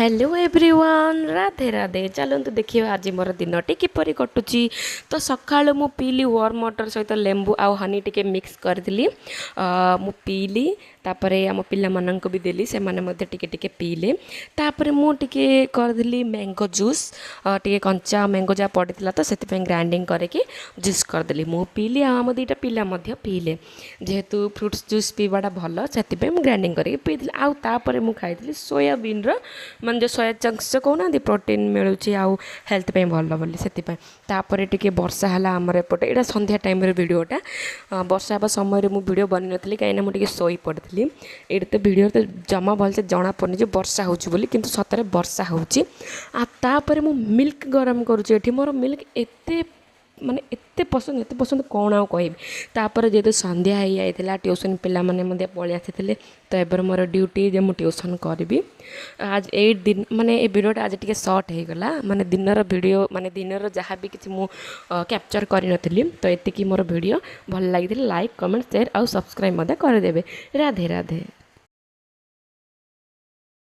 Hello everyone Radhe Radhe चलतु देखिए आज मोर दिनटी किपरि कटुची। तो सका मु पीली वार्म वाटर सहित लेंबू आउ हनी टिके मिक्स करी मु पीली तापर आम पिला मानक भी देली से माने मध्य टिके टिके पीले। तापर मु टिके करदिली मैंगो जूस टिके कंचा मैंगो जहाँ पड़ता तो से ग्राइंडिंग करके जूस करदेली मु पीली आम दुईटा पिला मध्य पीले। जेहेतु फ्रुट्स जूस पीवाटा भल से ग्राइंडिंग करके पीली। आउ तापर मु खाई सोयाबीन माने जो सोया चंक्स कहना प्रोटीन मिलूँ आउ हेल्थ पे भल बोली से तापर टिके वर्षा है आमर एपटे यहाँ संध्या टाइम भिडटा वर्षा हाँ समय मुझे भिड बन नी कहीं मुझे शोई पड़ी ये तो भिडियो तो जमा भलसे जना पड़नी जो वर्षा होली कि सतरे वर्षा होपर मु मिल्क गरम करुँची मोर मिल्क एते माने एते पसंद कौन आउ कह तापर जेहेतु संध्या हो जाता ट्यूशन पिला माने पलि आसी तो एबर मोर ड्यूटी जे मु ट्यूशन करी आज 8 दिन माने ए वीडियोटा आज टिके शॉर्ट हो गला माने दिनर वीडियो माने दिनर जहाँ भी किसी मु कैप्चर करी तो एतिकी मोर वीडियो भल लगी लाइक कमेंट शेयर आउ सब्सक्राइब करदेवे। राधे राधे।